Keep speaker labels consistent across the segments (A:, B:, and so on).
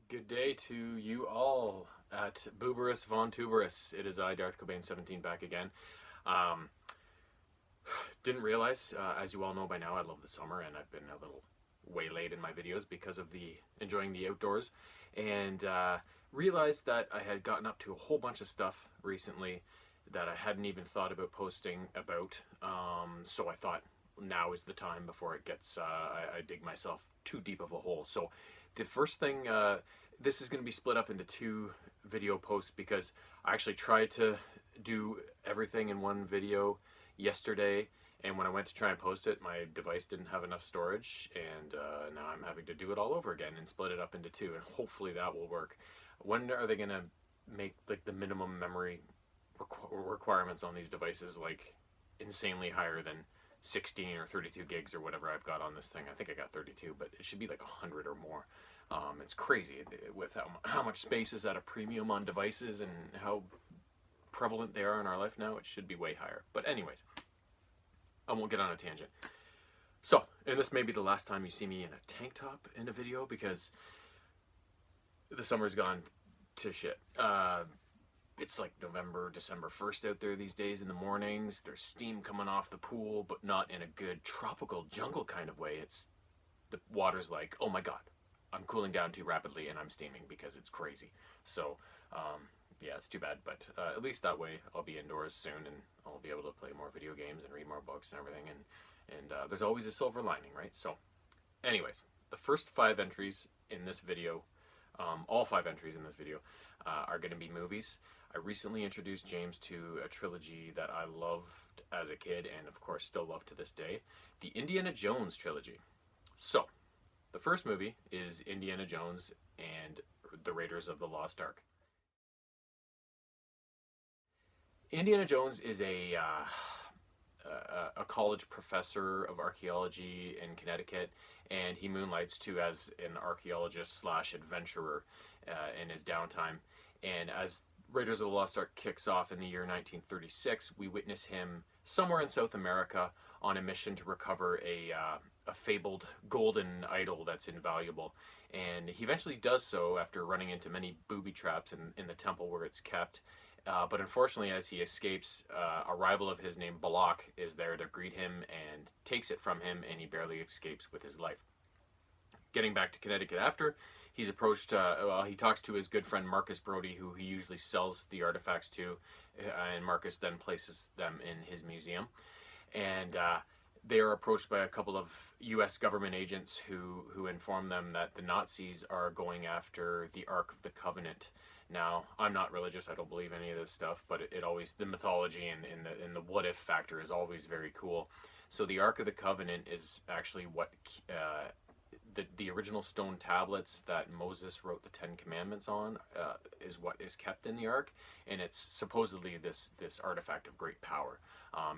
A: Good day to you all at Booberus Von Tuberus. It is I, Darth Cobain 17, back again. Um, didn't realize, as you all know by now, I love the summer, and I've been a little waylaid in my videos because of enjoying the outdoors, and realized that I had gotten up to a whole bunch of stuff recently that I hadn't even thought about posting about. So I thought now is the time before it gets I dig myself too deep of a hole. So the first thing, this is going to be split up into two video posts because I actually tried to do everything in one video yesterday, and when I went to try and post it, my device didn't have enough storage, and now I'm having to do it all over again and split it up into two, and hopefully that will work. When are they going to make like the minimum memory requirements on these devices like insanely higher than 16 or 32 gigs or whatever I've got on this thing? I think I got 32, but it should be like 100 or more. It's crazy with how much space is at a premium on devices and how prevalent they are in our life now. It should be way higher. But anyways, I won't get on a tangent. So, and this may be the last time you see me in a tank top in a video because the summer's gone to shit. It's like November, December 1st out there these days in the mornings. There's steam coming off the pool, but not in a good tropical jungle kind of way. It's the water's like, oh my god, I'm cooling down too rapidly and I'm steaming because it's crazy. So, yeah, it's too bad, but at least that way I'll be indoors soon and I'll be able to play more video games and read more books and everything. And there's always a silver lining, right? So, anyways, the first 5 entries in this video, all 5 entries in this video, are going to be movies. I recently introduced James to a trilogy that I loved as a kid and of course still love to this day, the Indiana Jones trilogy. So, the first movie is Indiana Jones and the Raiders of the Lost Ark. Indiana Jones is a college professor of archaeology in Connecticut, and he moonlights too as an archaeologist slash adventurer in his downtime. And as Raiders of the Lost Ark kicks off in the year 1936, we witness him somewhere in South America on a mission to recover a fabled golden idol that's invaluable. And he eventually does so after running into many booby traps in the temple where it's kept. But unfortunately, as he escapes, a rival of his named Balak is there to greet him and takes it from him, and he barely escapes with his life. Getting back to Connecticut after, he's approached, he talks to his good friend Marcus Brody, who he usually sells the artifacts to, and Marcus then places them in his museum. And they are approached by a couple of U.S. government agents who inform them that the Nazis are going after the Ark of the Covenant. Now, I'm not religious, I don't believe any of this stuff, but it always, the mythology and the what-if factor is always very cool. So the Ark of the Covenant is actually what, the original stone tablets that Moses wrote the 10 Commandments on is what is kept in the Ark, and it's supposedly this artifact of great power.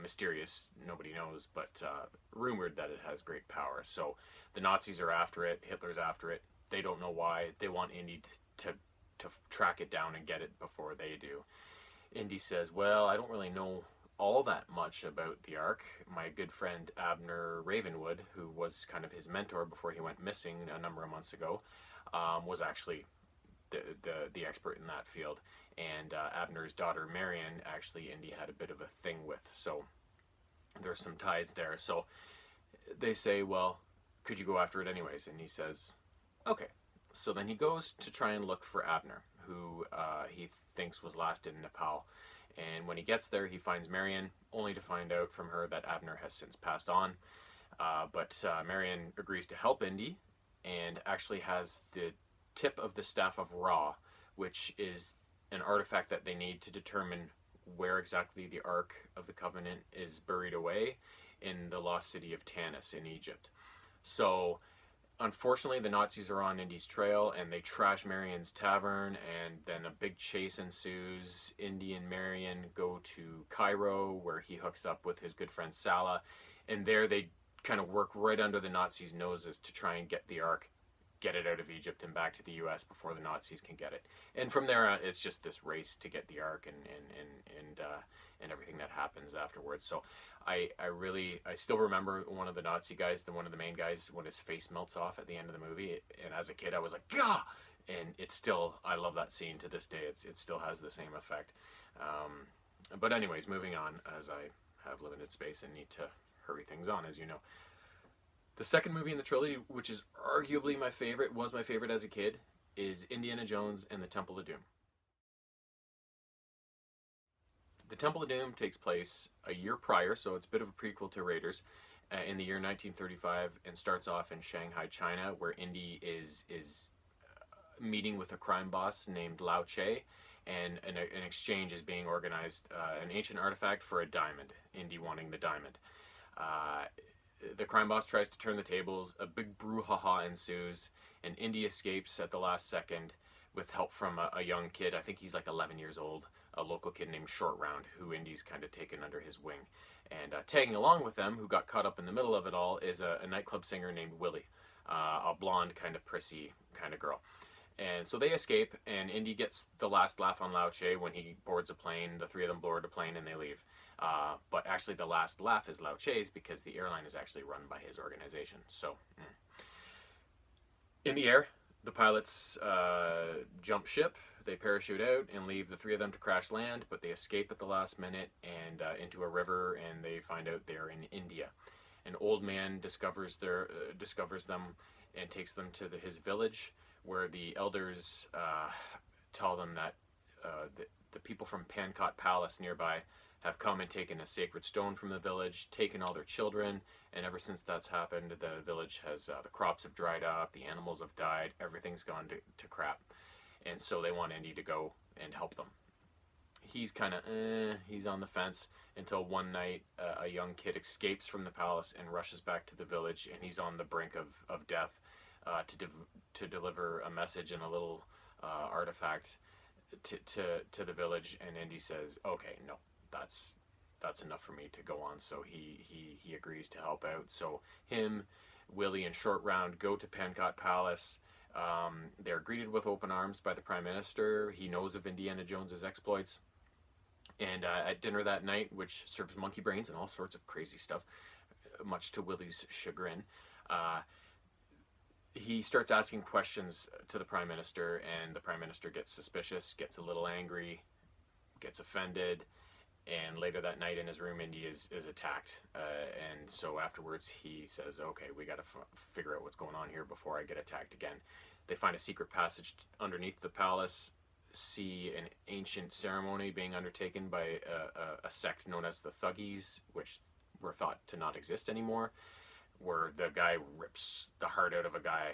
A: Mysterious, nobody knows, but rumored that it has great power. So the Nazis are after it, Hitler's after it, they don't know why, they want Indy to track it down and get it before they do. Indy says, well, I don't really know all that much about the Ark. My good friend Abner Ravenwood, who was kind of his mentor before he went missing a number of months ago, was actually the expert in that field. And Abner's daughter Marion, actually, Indy had a bit of a thing with. So there's some ties there. So they say, well, could you go after it anyways? And he says, okay. So then he goes to try and look for Abner, who he thinks was last in Nepal. And when he gets there, he finds Marion, only to find out from her that Abner has since passed on. But Marion agrees to help Indy and actually has the tip of the Staff of Ra, which is an artifact that they need to determine where exactly the Ark of the Covenant is buried away in the lost city of Tanis in Egypt. So unfortunately, the Nazis are on Indy's trail, and they trash Marion's tavern, and then a big chase ensues. Indy and Marion go to Cairo, where he hooks up with his good friend Salah, and there they kind of work right under the Nazis' noses to try and get the Ark, get it out of Egypt and back to the U.S. before the Nazis can get it. And from there, it's just this race to get the Ark and everything that happens afterwards. So I still remember one of the Nazi guys, one of the main guys, when his face melts off at the end of the movie. And as a kid, I was like, "Gah!" and it's still, I love that scene to this day. It still has the same effect. But anyways, moving on, as I have limited space and need to hurry things on, as you know. The second movie in the trilogy, which is arguably my favorite, was my favorite as a kid, is Indiana Jones and the Temple of Doom. The Temple of Doom takes place a year prior, so it's a bit of a prequel to Raiders, in the year 1935, and starts off in Shanghai, China, where Indy is meeting with a crime boss named Lao Che, and an exchange is being organized, an ancient artifact for a diamond, Indy wanting the diamond. The crime boss tries to turn the tables, a big brouhaha ensues, and Indy escapes at the last second with help from a young kid. I think he's like 11 years old, a local kid named Short Round, who Indy's kind of taken under his wing. And tagging along with them, who got caught up in the middle of it all, is a nightclub singer named Willie, a blonde, kind of prissy kind of girl. And so they escape, and Indy gets the last laugh on Lao Che when he boards a plane. The three of them board a plane and they leave. But actually the last laugh is Lao Che's, because the airline is actually run by his organization. So, in the air, the pilots jump ship, they parachute out and leave the three of them to crash land, but they escape at the last minute and into a river, and they find out they're in India. An old man discovers them and takes them to his village, where the elders tell them that the people from Pankot Palace nearby have come and taken a sacred stone from the village, taken all their children, and ever since that's happened, the village has, the crops have dried up, the animals have died, everything's gone to crap. And so they want Indy to go and help them. He's kind of, he's on the fence, until one night a young kid escapes from the palace and rushes back to the village, and he's on the brink of death, to deliver a message and a little artifact to the village. And Indy says, okay, no, that's enough for me to go on. So he agrees to help out. So him, Willie, and Short Round go to Pankot Palace. They're greeted with open arms by the Prime Minister. He knows of Indiana Jones's exploits. And at dinner that night, which serves monkey brains and all sorts of crazy stuff, much to Willie's chagrin, he starts asking questions to the Prime Minister, and the Prime Minister gets suspicious, gets a little angry, gets offended, and later that night in his room, Indy is attacked. And so afterwards he says, okay, we got to figure out what's going on here before I get attacked again. They find a secret passage underneath the palace, see an ancient ceremony being undertaken by a sect known as the Thuggies, which were thought to not exist anymore, where the guy rips the heart out of a guy,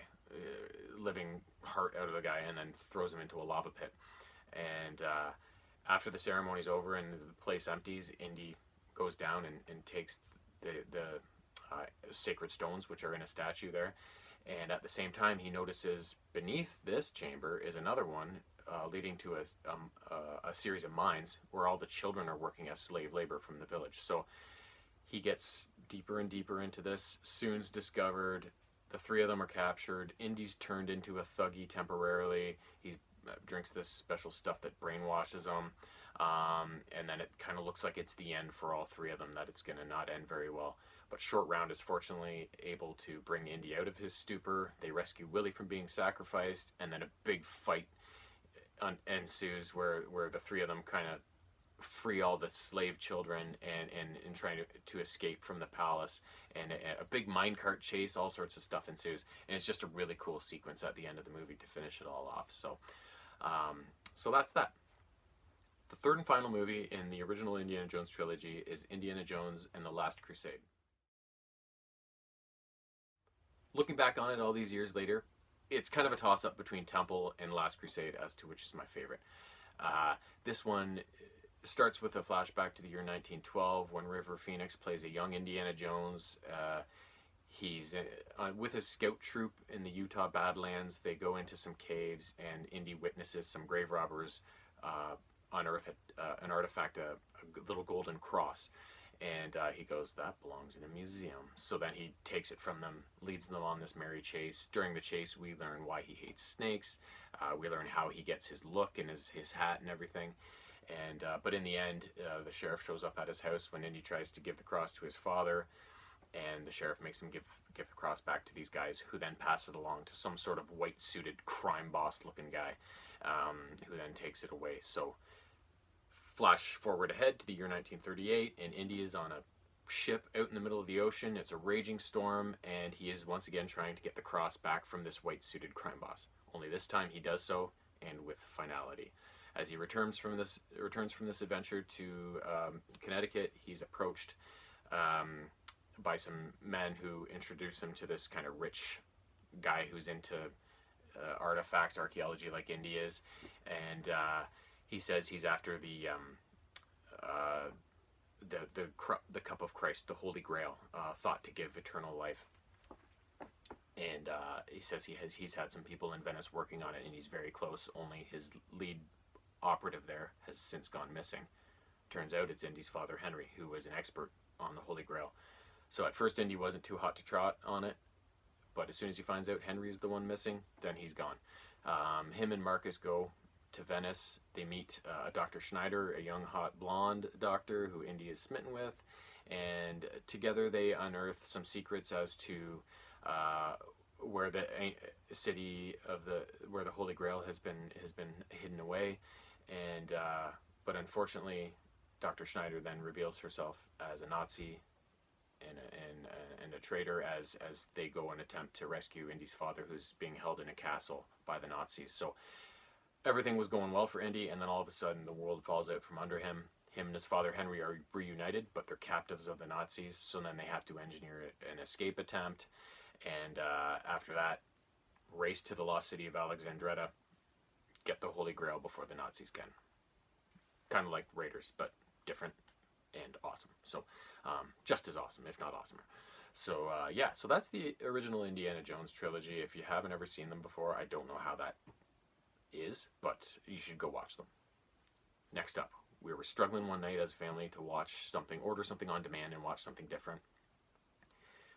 A: living heart out of the guy, and then throws him into a lava pit. And after the ceremony's over and the place empties, Indy goes down and takes the sacred stones, which are in a statue there. And at the same time, he notices beneath this chamber is another one, leading to a series of mines where all the children are working as slave labor from the village. So he gets deeper and deeper into this. Soon's discovered. The three of them are captured. Indy's turned into a thuggy temporarily. He drinks this special stuff that brainwashes him. And then it kind of looks like it's the end for all three of them, that it's going to not end very well. But Short Round is fortunately able to bring Indy out of his stupor. They rescue Willie from being sacrificed, and then a big fight ensues where the three of them kind of free all the slave children and trying to escape from the palace, and a big minecart chase, all sorts of stuff ensues, and it's just a really cool sequence at the end of the movie to finish it all off. So that's that. The third and final movie in the original Indiana Jones trilogy is Indiana Jones and the Last Crusade. Looking back on it all these years later, it's kind of a toss-up between Temple and Last Crusade as to which is my favorite. This one starts with a flashback to the year 1912 when River Phoenix plays a young Indiana Jones. He's with his scout troop in the Utah Badlands. They go into some caves, and Indy witnesses some grave robbers unearth an artifact, a little golden cross. And he goes, that belongs in a museum. So then he takes it from them, leads them on this merry chase. During the chase, we learn why he hates snakes. We learn how he gets his look and his hat and everything. And but in the end, the sheriff shows up at his house when Indy tries to give the cross to his father. and the sheriff makes him give the cross back to these guys, who then pass it along to some sort of white-suited crime boss-looking guy, who then takes it away. So, flash forward ahead to the year 1938, and Indy is on a ship out in the middle of the ocean. It's a raging storm, and he is once again trying to get the cross back from this white-suited crime boss. Only this time he does so, and with finality. As he returns from this adventure to Connecticut, he's approached by some men who introduce him to this kind of rich guy who's into artifacts, archaeology, like Indy is, and he says he's after the cup of Christ, the Holy Grail, thought to give eternal life. And he says he's had some people in Venice working on it, and he's very close. Only his lead operative there has since gone missing. Turns out it's Indy's father, Henry, who was an expert on the Holy Grail. So at first Indy wasn't too hot to trot on it, but as soon as he finds out Henry's the one missing, then he's gone. Him and Marcus go to Venice. They meet Dr. Schneider, a young, hot, blonde doctor who Indy is smitten with, and together they unearth some secrets as to where the city of where the Holy Grail has been hidden away, and but unfortunately, Dr. Schneider then reveals herself as a Nazi and a traitor as they go and attempt to rescue Indy's father, who's being held in a castle by the Nazis. So everything was going well for Indy, and then all of a sudden the world falls out from under him. Him and his father Henry are reunited, but they're captives of the Nazis, so then they have to engineer an escape attempt, and after that, race to the lost city of Alexandretta, get the Holy Grail before the Nazis can. Kind of like Raiders, but different and awesome. So just as awesome, if not awesomer. So yeah, so that's the original Indiana Jones trilogy. If you haven't ever seen them before, I don't know how that is, but you should go watch them. Next up, we were struggling one night as a family to watch something, order something on demand and watch something different.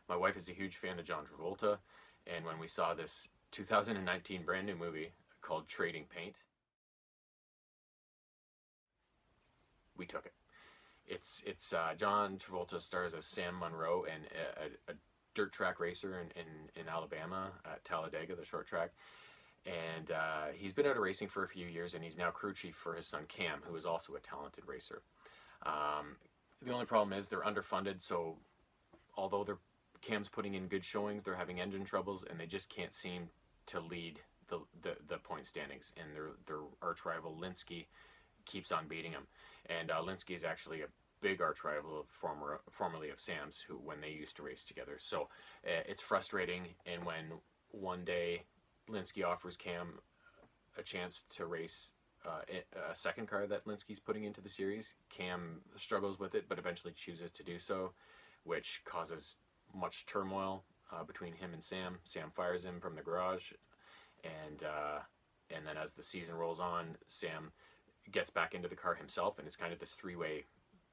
A: My wife is a huge fan of John Travolta, and when we saw this 2019 brand new movie called Trading Paint, we took it. It's John Travolta stars as Sam Monroe, and a dirt track racer in Alabama at Talladega, the short track. And he's been out of racing for a few years, and he's now crew chief for his son Cam, who is also a talented racer. The only problem is they're underfunded, so although Cam's putting in good showings, they're having engine troubles, and they just can't seem to lead the point standings. And their arch rival Linsky keeps on beating him. And Linsky is actually a big arch rival formerly of Sam's, who when they used to race together. So it's frustrating, and when one day Linsky offers Cam a chance to race a second car that Linsky's putting into the series, Cam struggles with it, but eventually chooses to do so, which causes much turmoil between him and Sam. Sam fires him from the garage, and then as the season rolls on, Sam gets back into the car himself, and it's kind of this three-way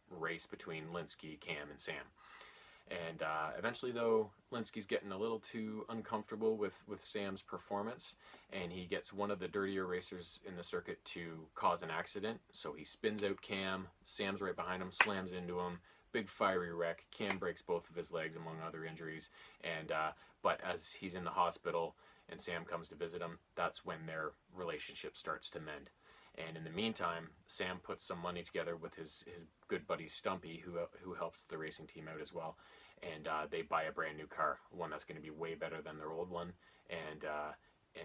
A: race between Linsky, Cam, and Sam. And eventually, though, Linsky's getting a little too uncomfortable with Sam's performance, and he gets one of the dirtier racers in the circuit to cause an accident. So he spins out Cam, Sam's right behind him, slams into him, big fiery wreck. Cam breaks both of his legs, among other injuries. And but as he's in the hospital and Sam comes to visit him, that's when their relationship starts to mend. And in the meantime, Sam puts some money together with his good buddy Stumpy, who helps the racing team out as well. And they buy a brand new car, one that's going to be way better than their old one. And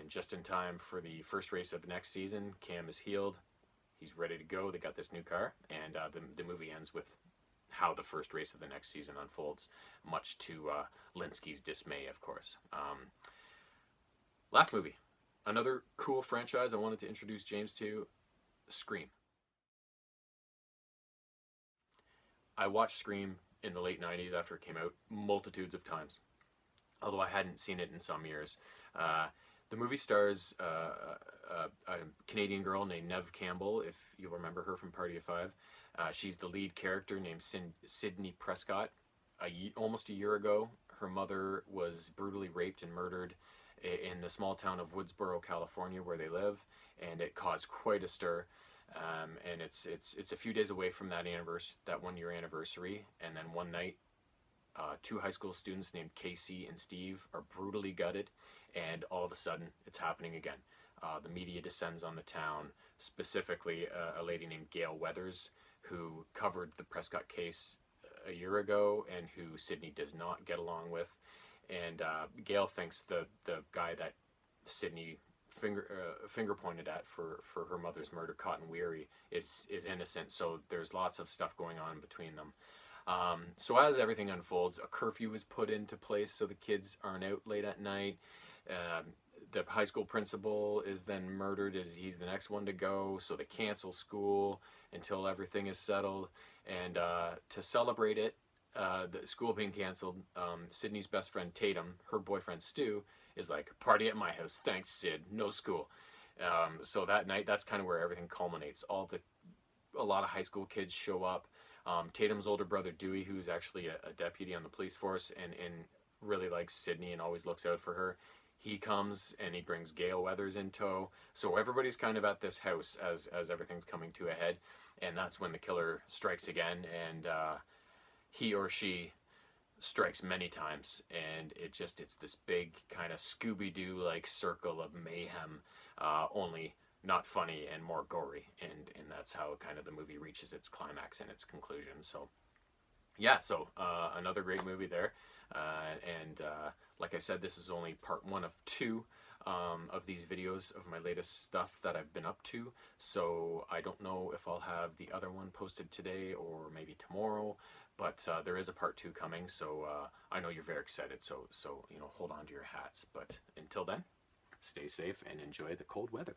A: just in time for the first race of next season, Cam is healed. He's ready to go. They got this new car. And the movie ends with how the first race of the next season unfolds, much to Linsky's dismay, of course. Last movie. Another cool franchise I wanted to introduce James to, Scream. I watched Scream in the late 90s after it came out multitudes of times, although I hadn't seen it in some years. The movie stars a Canadian girl named Neve Campbell, if you remember her from Party of Five. She's the lead character named Sydney Prescott. Almost a year ago, her mother was brutally raped and murdered in the small town of Woodsboro, California, where they live, and it caused quite a stir. And it's a few days away from that 1 year anniversary, and then one night two high school students named Casey and Steve are brutally gutted, and all of a sudden it's happening again. The media descends on the town, specifically a lady named Gail Weathers, who covered the Prescott case a year ago and who Sydney does not get along with. And Gail thinks the guy that Sydney finger pointed at for her mother's murder, Cotton Weary, is innocent. So there's lots of stuff going on between them. So as everything unfolds, a curfew is put into place so the kids aren't out late at night. The high school principal is then murdered as he's the next one to go, so they cancel school until everything is settled. And to celebrate it, the school being canceled, Sydney's best friend Tatum, her boyfriend Stu, is like, party at my house, thanks Sid, no school. So that night, that's kind of where everything culminates. A lot of high school kids show up. Tatum's older brother Dewey, who's actually a deputy on the police force and really likes Sydney and always looks out for her, he comes and he brings Gail Weathers in tow. So everybody's kind of at this house as everything's coming to a head. And that's when the killer strikes again, and he or she strikes many times. And it's this big kind of Scooby-Doo like circle of mayhem, only not funny and more gory. And that's how kind of the movie reaches its climax and its conclusion. So yeah, so another great movie there. Like I said, this is only part 1 of 2 of these videos of my latest stuff that I've been up to. So I don't know if I'll have the other one posted today or maybe tomorrow, but there is a part 2 coming. So I know you're very excited. So hold on to your hats. But until then, stay safe and enjoy the cold weather.